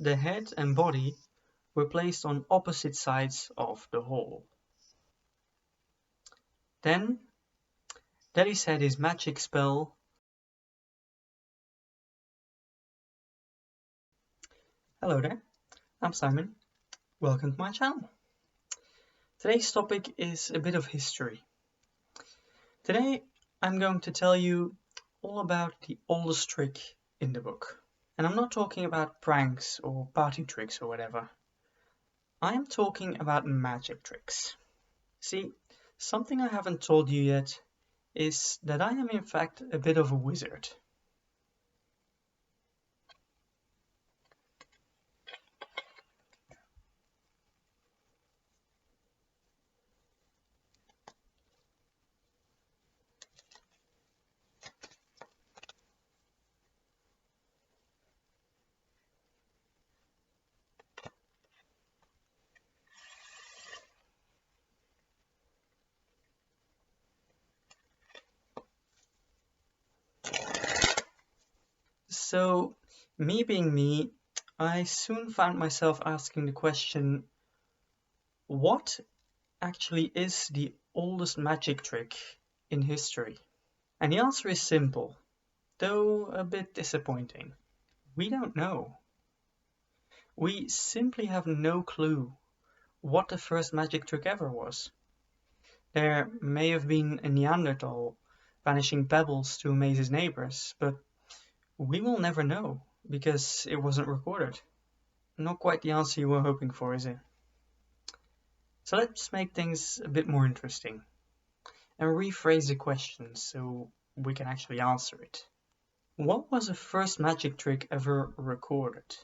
the head and body were placed on opposite sides of the hall. Then Daddy said his magic spell. Hello there, I'm Simon. Welcome to my channel. Today's topic is a bit of history. Today I'm going to tell you all about the oldest trick in the book. And I'm not talking about pranks or party tricks or whatever. I am talking about magic tricks. See, something I haven't told you yet is that I am in fact a bit of a wizard. So, me being me, I soon found myself asking the question, what actually is the oldest magic trick in history? And the answer is simple, though a bit disappointing. We don't know. We simply have no clue what the first magic trick ever was. There may have been a Neanderthal vanishing pebbles to amaze his neighbors, but we will never know because it wasn't recorded. Not quite the answer you were hoping for, is it? So let's make things a bit more interesting and rephrase the question so we can actually answer it. What was the first magic trick ever recorded?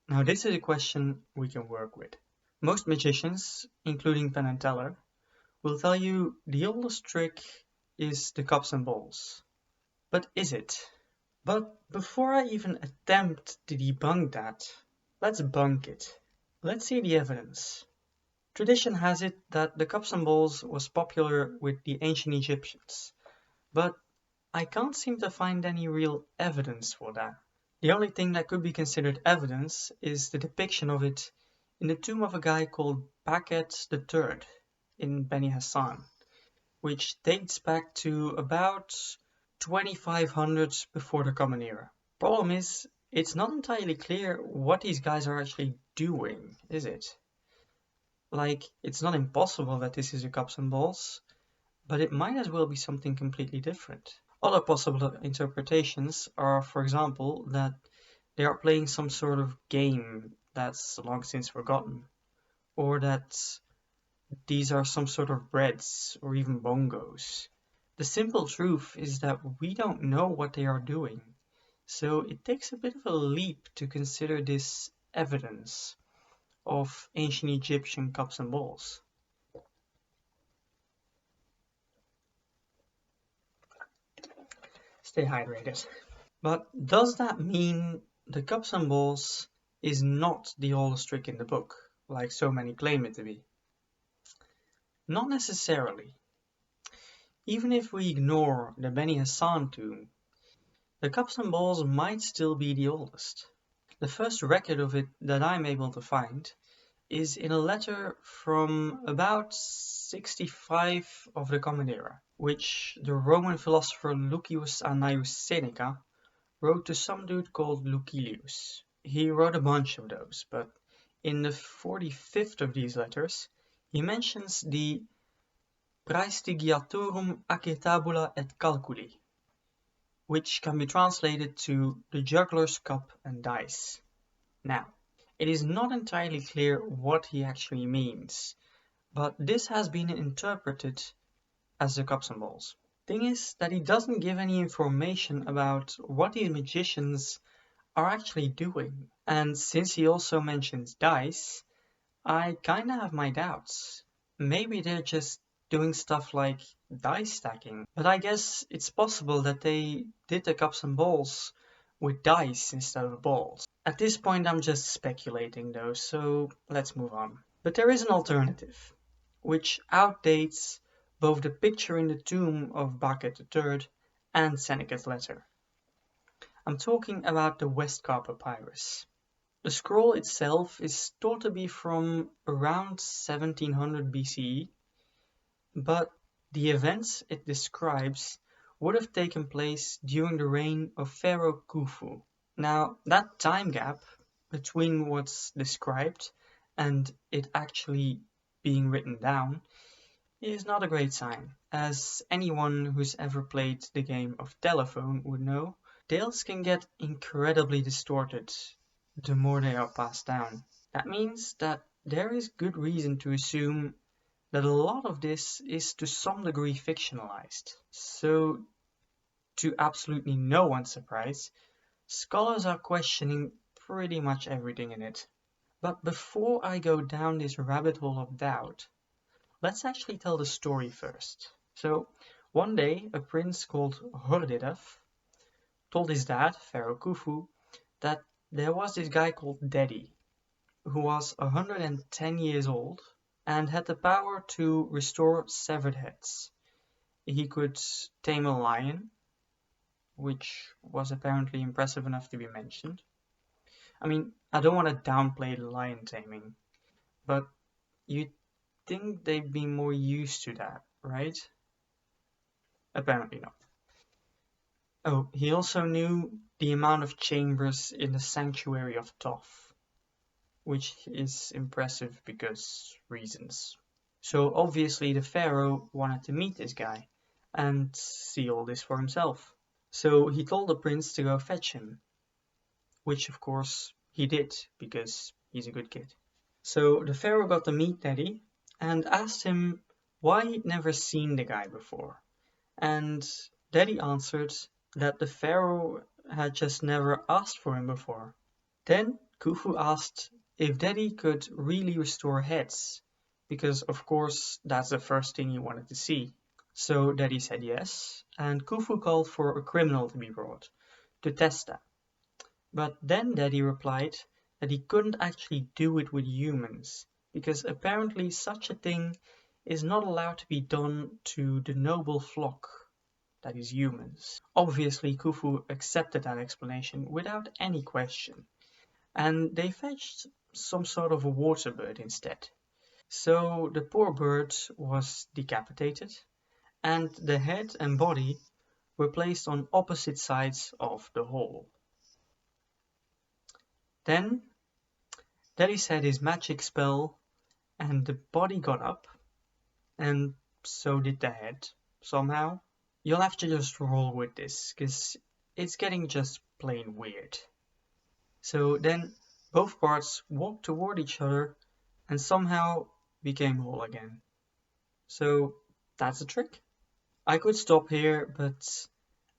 Now this is a question we can work with. Most magicians, including Penn and Teller, will tell you the oldest trick is the cups and balls. But is it? But before I even attempt to debunk that, let's bunk it. Let's see the evidence. Tradition has it that the cups and balls was popular with the ancient Egyptians, but I can't seem to find any real evidence for that. The only thing that could be considered evidence is the depiction of it in the tomb of a guy called Paquet III in Beni Hassan, which dates back to about 2500 before the Common Era. Problem is, it's not entirely clear what these guys are actually doing, is it? Like, it's not impossible that this is a cups and balls, but it might as well be something completely different. Other possible interpretations are, for example, that they are playing some sort of game that's long since forgotten, or that these are some sort of breads or even bongos. The simple truth is that we don't know what they are doing, so it takes a bit of a leap to consider this evidence of ancient Egyptian cups and balls. Stay hydrated. But does that mean the cups and balls is not the oldest trick in the book, like so many claim it to be? Not necessarily. Even if we ignore the Beni Hassan tomb, the cups and balls might still be the oldest. The first record of it that I'm able to find is in a letter from about 65 of the Common Era, which the Roman philosopher Lucius Annaeus Seneca wrote to some dude called Lucilius. He wrote a bunch of those, but in the 45th of these letters, he mentions the Praestigiatorum acetabula et calculi, which can be translated to the juggler's cup and dice. Now, it is not entirely clear what he actually means, but this has been interpreted as the cups and balls. Thing is that he doesn't give any information about what these magicians are actually doing, and since he also mentions dice, I kinda have my doubts. Maybe they're just doing stuff like dice stacking, but I guess it's possible that they did the cups and balls with dice instead of balls. At this point I'm just speculating though, so let's move on. But there is an alternative, which outdates both the picture in the tomb of Paquet III and Seneca's letter. I'm talking about the Westcar papyrus. The scroll itself is thought to be from around 1700 BCE, but the events it describes would have taken place during the reign of Pharaoh Khufu. Now, that time gap between what's described and it actually being written down is not a great sign, as anyone who's ever played the game of telephone would know. Tales can get incredibly distorted the more they are passed down. That means that there is good reason to assume that a lot of this is to some degree fictionalized. So, to absolutely no one's surprise, scholars are questioning pretty much everything in it. But before I go down this rabbit hole of doubt, let's actually tell the story first. So, one day, a prince called Hordedef told his dad, Pharaoh Khufu, that there was this guy called Dedi, who was 110 years old and had the power to restore severed heads. He could tame a lion, which was apparently impressive enough to be mentioned. I mean, I don't want to downplay the lion taming, but you'd think they'd be more used to that, right? Apparently not. Oh, he also knew the amount of chambers in the sanctuary of Thoth, which is impressive because reasons. So obviously the pharaoh wanted to meet this guy and see all this for himself. So he told the prince to go fetch him, which of course he did because he's a good kid. So the pharaoh got to meet Teddy and asked him why he'd never seen the guy before. And Daddy answered that the pharaoh had just never asked for him before. Then Khufu asked if Daddy could really restore heads, because of course that's the first thing he wanted to see. So Daddy said yes, and Khufu called for a criminal to be brought to test that. But then Daddy replied that he couldn't actually do it with humans, because apparently such a thing is not allowed to be done to the noble flock, that is humans. Obviously Khufu accepted that explanation without any question, and they fetched some sort of a water bird instead. So the poor bird was decapitated, and the head and body were placed on opposite sides of the hole. Then Daddy said his magic spell, and the body got up, and so did the head, somehow. You'll have to just roll with this, because it's getting just plain weird. So then both parts walked toward each other and somehow became whole again. So that's a trick. I could stop here, but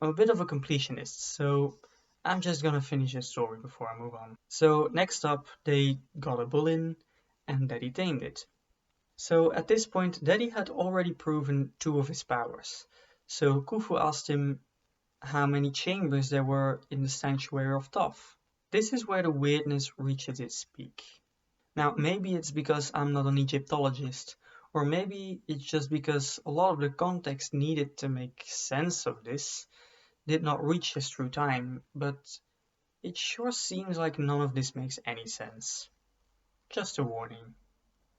I'm a bit of a completionist, so I'm just gonna finish the story before I move on. So next up, they got a bull in, and Daddy tamed it. So at this point, Daddy had already proven two of his powers. So Khufu asked him how many chambers there were in the sanctuary of Thoth. This is where the weirdness reaches its peak. Now, maybe it's because I'm not an Egyptologist, or maybe it's just because a lot of the context needed to make sense of this did not reach us through time, but it sure seems like none of this makes any sense. Just a warning.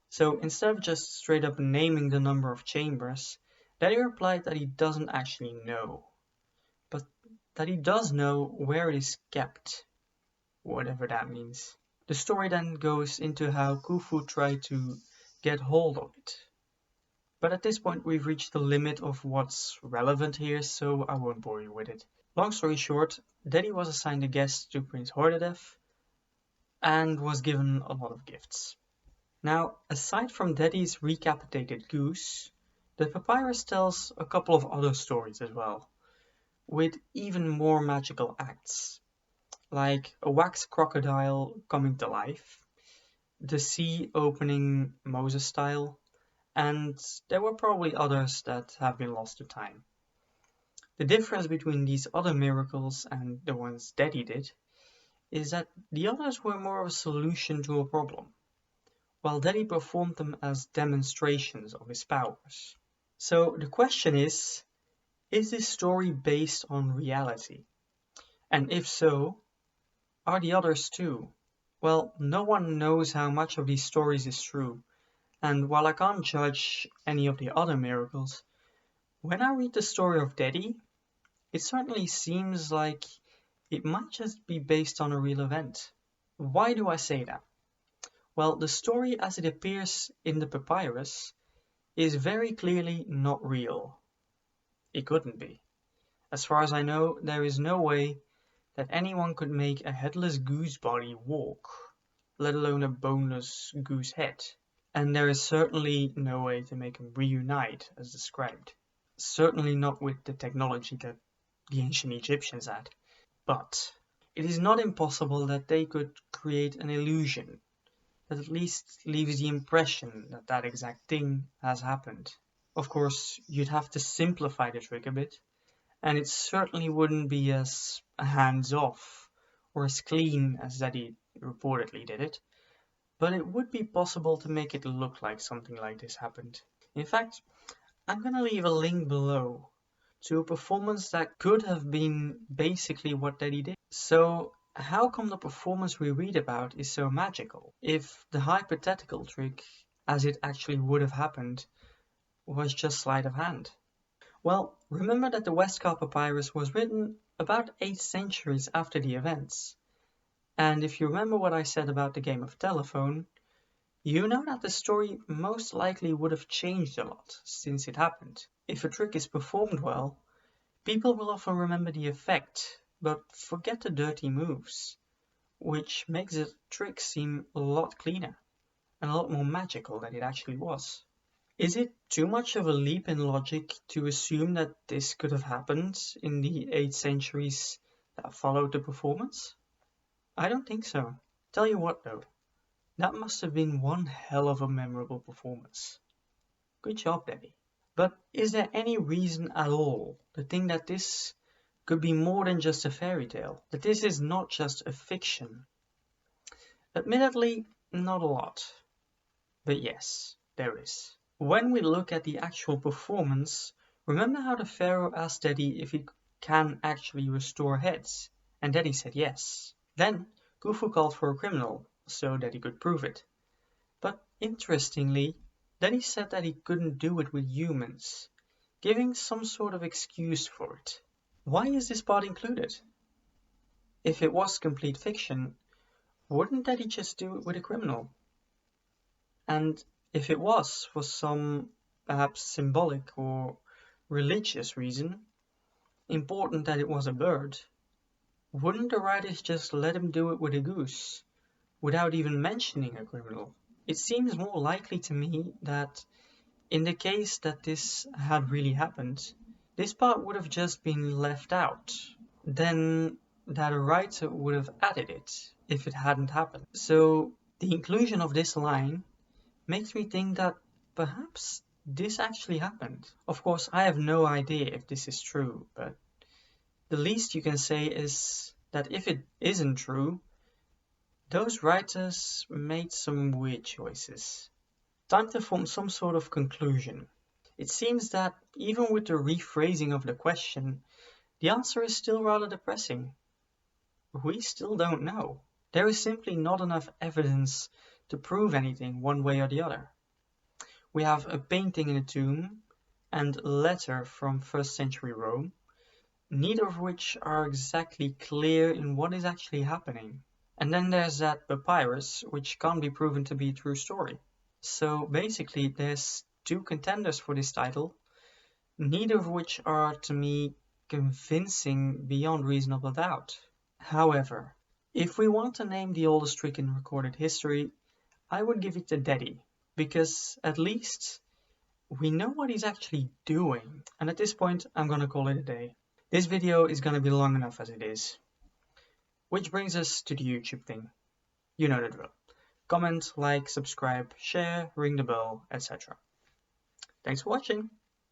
So instead of just straight up naming the number of chambers, Daddy replied that he doesn't actually know, but that he does know where it is kept, whatever that means. The story then goes into how Khufu tried to get hold of it. But at this point we've reached the limit of what's relevant here, so I won't bore you with it. Long story short, Daddy was assigned a guest to Prince Hordedef and was given a lot of gifts. Now, aside from Daddy's recapitated goose, the papyrus tells a couple of other stories as well, with even more magical acts, like a wax crocodile coming to life, the sea opening Moses style, and there were probably others that have been lost to time. The difference between these other miracles and the ones Daddy did is that the others were more of a solution to a problem, while Daddy performed them as demonstrations of his powers. So the question is this story based on reality? And if so, are the others too? Well, no one knows how much of these stories is true, and while I can't judge any of the other miracles, when I read the story of Daddy, it certainly seems like it might just be based on a real event. Why do I say that? Well, the story as it appears in the papyrus is very clearly not real. It couldn't be. As far as I know, there is no way that anyone could make a headless goose body walk, let alone a boneless goose head. And there is certainly no way to make them reunite as described. Certainly not with the technology that the ancient Egyptians had. But it is not impossible that they could create an illusion that at least leaves the impression that that exact thing has happened. Of course, you'd have to simplify the trick a bit, and it certainly wouldn't be as hands-off or as clean as Zadie reportedly did it, but it would be possible to make it look like something like this happened. In fact, I'm gonna leave a link below to a performance that could have been basically what Daddy did. So how come the performance we read about is so magical, if the hypothetical trick, as it actually would have happened, was just sleight of hand? Well, remember that the Westcar Papyrus was written about 8 centuries after the events. And if you remember what I said about the game of telephone, you know that the story most likely would have changed a lot since it happened. If a trick is performed well, people will often remember the effect, but forget the dirty moves, which makes the trick seem a lot cleaner and a lot more magical than it actually was. Is it too much of a leap in logic to assume that this could have happened in the 8 centuries that followed the performance? I don't think so. Tell you what though, that must have been one hell of a memorable performance. Good job, Debbie. But is there any reason at all to think that this could be more than just a fairy tale? That this is not just a fiction? Admittedly, not a lot. But yes, there is. When we look at the actual performance, remember how the pharaoh asked Daddy if he can actually restore heads, and Daddy said yes. Then Khufu called for a criminal, so that he could prove it. But interestingly, Daddy said that he couldn't do it with humans, giving some sort of excuse for it. Why is this part included? If it was complete fiction, wouldn't Daddy just do it with a criminal? And if it was for some perhaps symbolic or religious reason, important that it was a bird, wouldn't the writers just let him do it with a goose, without even mentioning a criminal? It seems more likely to me that in the case that this had really happened, this part would have just been left out, then that a writer would have added it if it hadn't happened. So the inclusion of this line makes me think that perhaps this actually happened. Of course, I have no idea if this is true, but the least you can say is that if it isn't true, those writers made some weird choices. Time to form some sort of conclusion. It seems that even with the rephrasing of the question, the answer is still rather depressing. We still don't know. There is simply not enough evidence to prove anything one way or the other. We have a painting in a tomb and a letter from 1st century Rome, neither of which are exactly clear in what is actually happening. And then there's that papyrus, which can't be proven to be a true story. So basically there's 2 contenders for this title, neither of which are to me convincing beyond reasonable doubt. However, if we want to name the oldest trick in recorded history, I would give it to Daddy, because at least we know what he's actually doing. And at this point, I'm gonna call it a day. This video is gonna be long enough as it is. Which brings us to the YouTube thing. You know the drill. Comment, like, subscribe, share, ring the bell, etc. Thanks for watching.